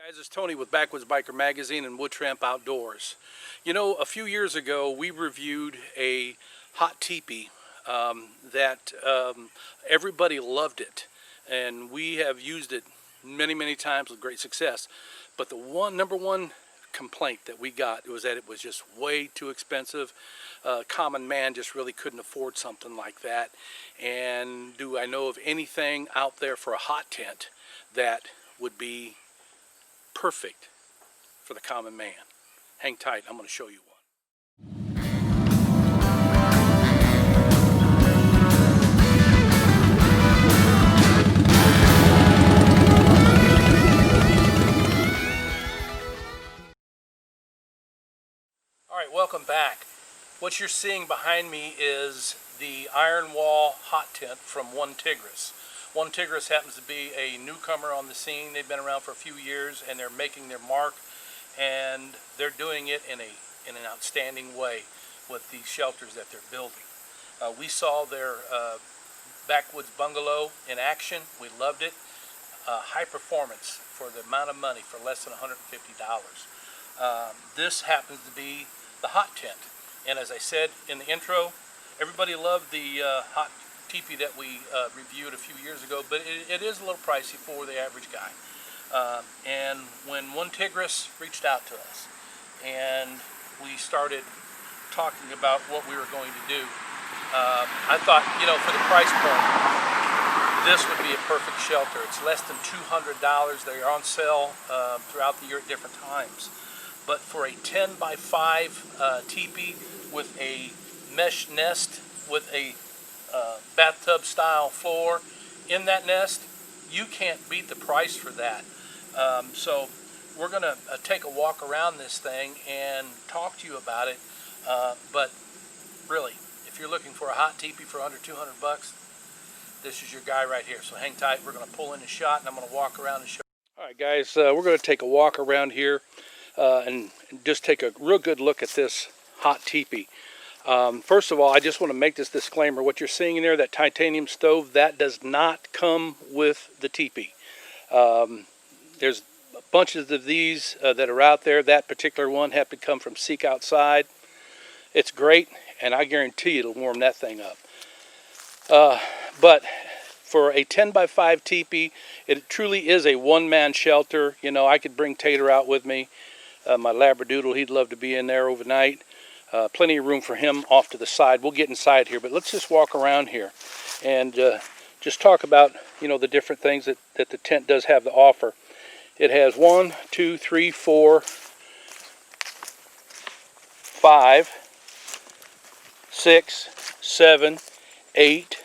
Guys, it's Tony with Backwoods Biker Magazine and Wood Tramp Outdoors. You know, a few years ago we reviewed a hot teepee that everybody loved it, and we have used it many times with great success. But the number one complaint that we got was that it was just way too expensive. Common man just really couldn't afford something like that. And do I know of anything out there for a hot tent that would be perfect for the common man? Hang tight, I'm going to show you one. Alright, welcome back. What you're seeing behind me is the Iron Wall hot tent from One Tigris. One Tigris happens to be a newcomer on the scene. They've been around for a few years and they're making their mark, and they're doing it in an outstanding way with the shelters that they're building. We saw their backwoods bungalow in action. We loved it. High performance for the amount of money, for less than $150. This happens to be the hot tent, and as I said in the intro, everybody loved the hot teepee that we reviewed a few years ago, but it is a little pricey for the average guy. And when One Tigris reached out to us and we started talking about what we were going to do, I thought, you know, for the price point, this would be a perfect shelter. It's less than $200. They are on sale throughout the year at different times. But for a 10 by 5 teepee with a mesh nest with a bathtub style floor in that nest, you can't beat the price for that. So we're going to take a walk around this thing and talk to you about it. But really, if you're looking for a hot teepee for under 200 bucks, this is your guy right here. So hang tight. We're going to pull in a shot and I'm going to walk around and show you. All right, guys, we're going to take a walk around here and just take a real good look at this hot teepee. First of all, I just want to make this disclaimer. What you're seeing in there, that titanium stove, that does not come with the teepee. There's bunches of these that are out there. That particular one had to come from Seek Outside. It's great, and I guarantee you it'll warm that thing up. But for a 10 by 5 teepee, it truly is a one-man shelter. You know, I could bring Tater out with me. My Labradoodle, he'd love to be in there overnight. Plenty of room for him off to the side. We'll get inside here, but let's just walk around here and just talk about, you know, the different things that the tent does have to offer. It has 1, 2, 3, 4, 5, 6, 7, 8,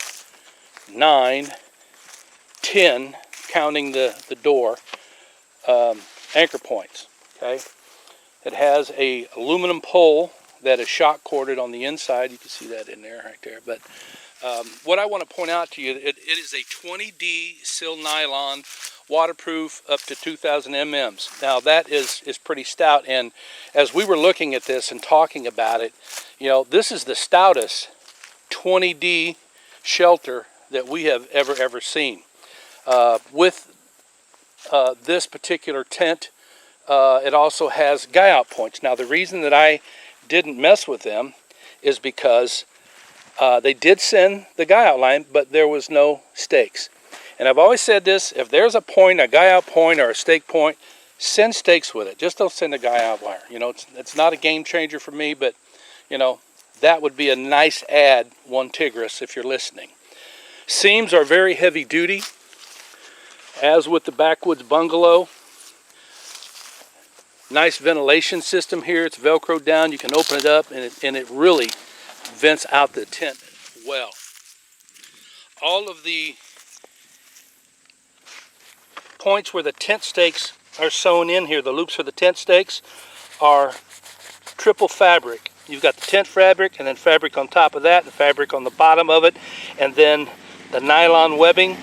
9, 10, counting the door, anchor points. Okay, it has a aluminum pole that is shock corded on the inside. You can see that in there, right there. But what I want to point out to you, it is a 20D sil nylon, waterproof up to 2,000 mm's. Now that is pretty stout, and as we were looking at this and talking about it, you know, this is the stoutest 20D shelter that we have ever seen. With this particular tent, it also has guy out points. Now the reason that I didn't mess with them is because they did send the guy out line, but there was no stakes. And I've always said this: if there's a point, a guy out point or a stake point, send stakes with it. Just don't send a guy out wire. You know, it's not a game changer for me, but you know, that would be a nice add, One Tigris, if you're listening. Seams are very heavy duty, as with the backwoods bungalow. Nice ventilation system here. It's velcroed down. You can open it up and it really vents out the tent well. All of the points where the tent stakes are sewn in here, the loops for the tent stakes, are triple fabric. You've got the tent fabric and then fabric on top of that and fabric on the bottom of it, and then the nylon webbing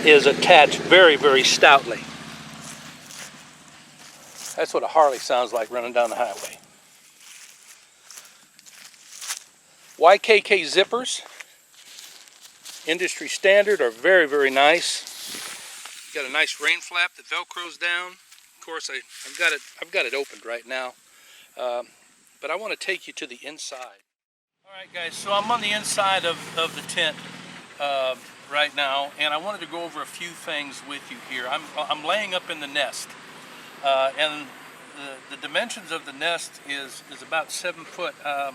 is attached very stoutly. That's what a Harley sounds like running down the highway. YKK zippers, industry standard, are very nice. Got a nice rain flap that velcros down. course, I've got it opened right now, but I want to take you to the inside. All right, guys. So I'm on the inside of the tent right now, and I wanted to go over a few things with you here. I'm laying up in the nest, and the dimensions of the nest is about 7 foot. I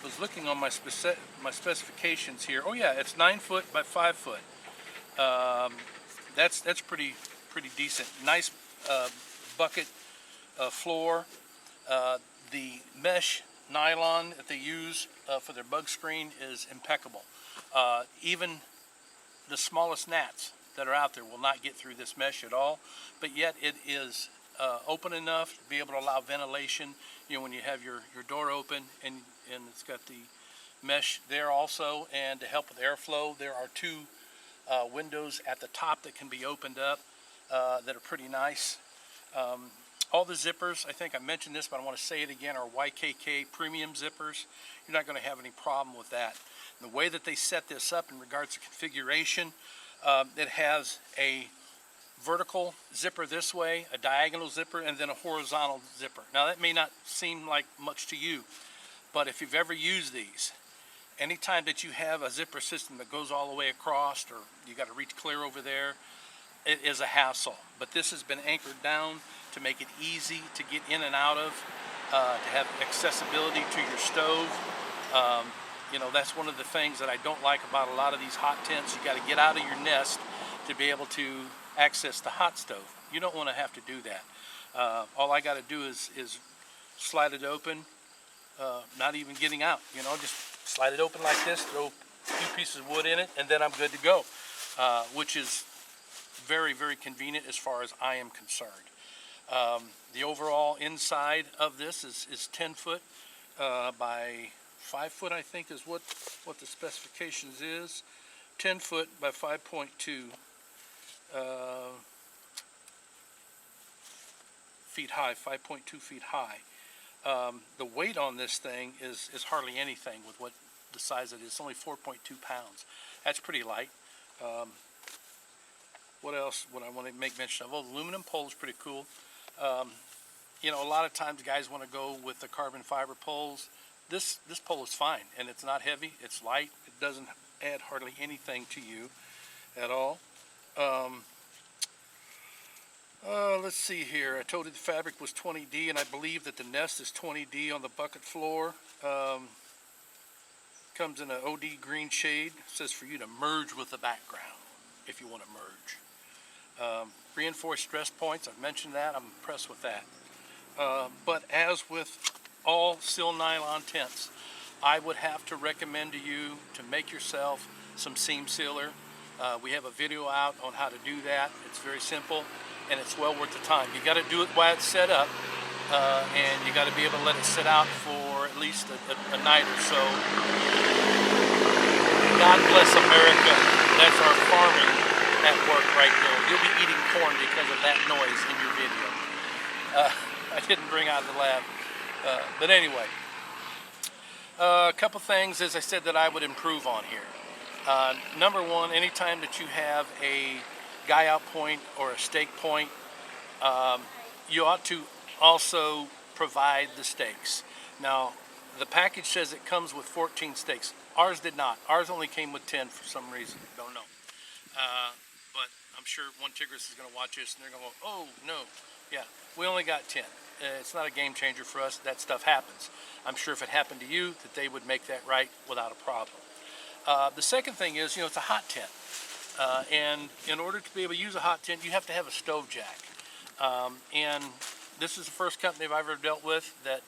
was looking on my specifications here. Oh yeah, it's 9 foot by 5 foot. That's pretty decent. Nice bucket floor. The mesh nylon that they use for their bug screen is impeccable. Even the smallest gnats that are out there will not get through this mesh at all, but yet it is open enough to be able to allow ventilation. You know, when you have your door open, and it's got the mesh there also, and to help with airflow, there are 2 windows at the top that can be opened up that are pretty nice. All the zippers, I think I mentioned this, but I want to say it again, are YKK premium zippers. You're not going to have any problem with that. And the way that they set this up in regards to configuration, it has a vertical zipper this way, a diagonal zipper, and then a horizontal zipper. Now that may not seem like much to you, but if you've ever used these, anytime that you have a zipper system that goes all the way across, or you got to reach clear over there, it is a hassle. But this has been anchored down to make it easy to get in and out of, to have accessibility to your stove. You know, that's one of the things that I don't like about a lot of these hot tents. You got to get out of your nest to be able to access the hot stove. You don't want to have to do that. All I got to do is slide it open, not even getting out. You know, just slide it open like this, throw a few pieces of wood in it, and then I'm good to go, which is very, very convenient as far as I am concerned. The overall inside of this is 10 foot by 5 foot, I think is what the specifications is. 10 foot by 5.2 feet high, 5.2 feet high. The weight on this thing is hardly anything with what the size it is. It's only 4.2 pounds. That's pretty light. What else would I want to make mention of? Oh, the aluminum pole is pretty cool. You know, a lot of times guys want to go with the carbon fiber poles. This pole is fine, and it's not heavy. It's light. It doesn't add hardly anything to you at all. Let's see here. I told you the fabric was 20D, and I believe that the nest is 20D on the bucket floor. Comes in an OD green shade. It says for you to merge with the background if you want to merge. Reinforced stress points, I've mentioned that. I'm impressed with that. But as with all sill nylon tents, I would have to recommend to you to make yourself some seam sealer. We have a video out on how to do that. It's very simple, and it's well worth the time. You got to do it while it's set up, and you got to be able to let it sit out for at least a night or so. God bless America. That's our farming at work right there. You'll be eating corn because of that noise in your video. I didn't bring out the lab, but anyway, a couple things, as I said, that I would improve on here. Number one, anytime that you have a guy out point or a stake point, you ought to also provide the stakes. Now, the package says it comes with 14 stakes. Ours did not. Ours only came with 10 for some reason. Don't know. But I'm sure One Tigris is going to watch this and they're going to go, oh, no. Yeah, we only got 10. It's not a game changer for us. That stuff happens. I'm sure if it happened to you, that they would make that right without a problem. The second thing is, you know, it's a hot tent. And in order to be able to use a hot tent, you have to have a stove jack. And this is the first company I've ever dealt with that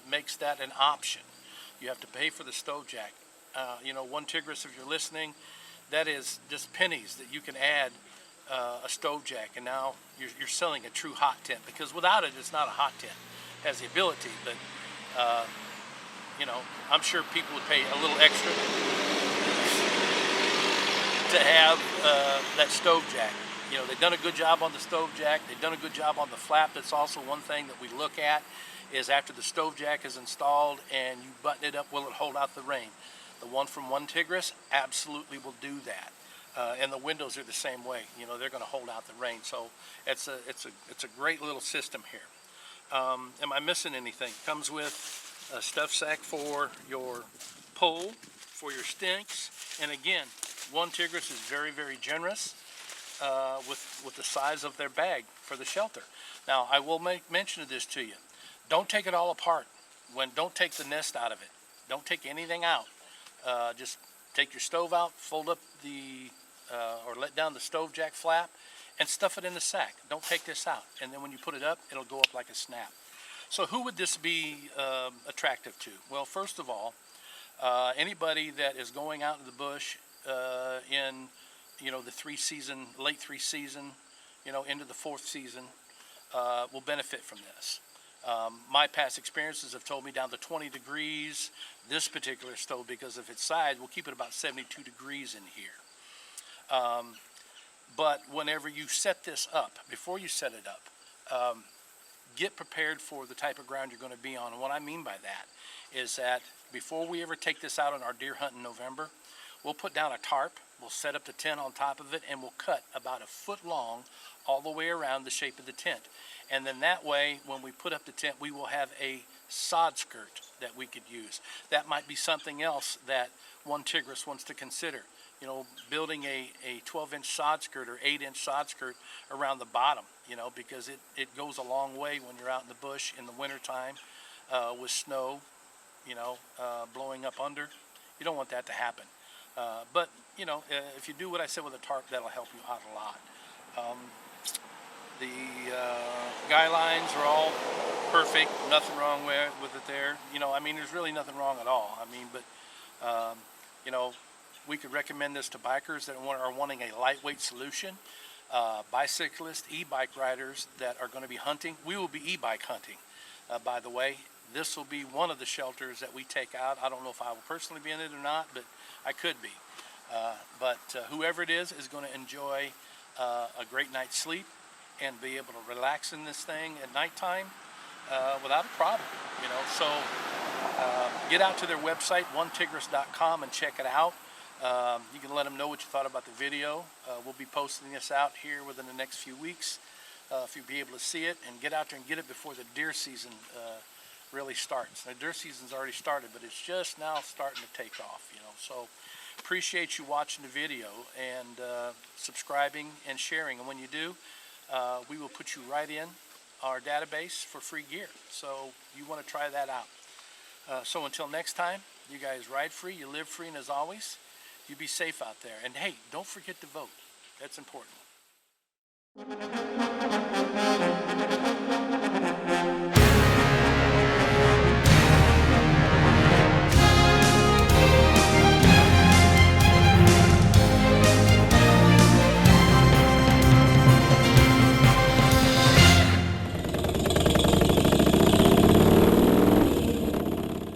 makes that an option. You have to pay for the stove jack. You know, One Tigris, if you're listening, that is just pennies that you can add a stove jack, and now you're selling a true hot tent, because without it, it's not a hot tent. It has the ability, but you know, I'm sure people would pay a little extra to have that stove jack. You know, they've done a good job on the stove jack. They've done a good job on the flap. That's also one thing that we look at, is after the stove jack is installed and you button it up, will it hold out the rain? The one from One Tigris absolutely will do that. And the windows are the same way. You know, they're going to hold out the rain. So it's a great little system here. Am I missing anything? Comes with a stuff sack for your pole, for your stinks, and again, One Tigris is very, very generous with the size of their bag for the shelter. Now, I will make mention of this to you. Don't take it all apart. Don't take the nest out of it. Don't take anything out. Just take your stove out, fold up or let down the stove jack flap, and stuff it in the sack. Don't take this out. And then when you put it up, it'll go up like a snap. So who would this be attractive to? Well, first of all, anybody that is going out in the bush in, the late three season, into the fourth season, will benefit from this. My past experiences have told me down to 20 degrees. This particular stove, because of its size, will keep it about 72 degrees in here. But whenever you set this up, before you set it up, get prepared for the type of ground you're going to be on. And what I mean by that is that before we ever take this out on our deer hunt in November, we'll put down a tarp, we'll set up the tent on top of it, and we'll cut about a foot long all the way around the shape of the tent. And then that way, when we put up the tent, we will have a sod skirt that we could use. That might be something else that One Tigris wants to consider. Building a 12-inch sod skirt or 8-inch sod skirt around the bottom, because it goes a long way when you're out in the bush in the wintertime with snow, blowing up under. You don't want that to happen. But if you do what I said with a tarp, that'll help you out a lot. The guy lines are all perfect, nothing wrong with it there. There's really nothing wrong at all. We could recommend this to bikers that are wanting a lightweight solution. Bicyclists, e-bike riders that are going to be hunting. We will be e-bike hunting, by the way. This will be one of the shelters that we take out. I don't know if I will personally be in it or not, but I could be. But whoever it is going to enjoy a great night's sleep and be able to relax in this thing at nighttime without a problem. So get out to their website, onetigris.com, and check it out. You can let them know what you thought about the video. We'll be posting this out here within the next few weeks if you'll be able to see it, and get out there and get it before the deer season really starts. The deer season's already started, but it's just now starting to take off. So appreciate you watching the video and subscribing and sharing. And when you do, we will put you right in our database for free gear. So you want to try that out. So until next time, you guys ride free, you live free, and as always, you be safe out there. And hey, don't forget to vote. That's important.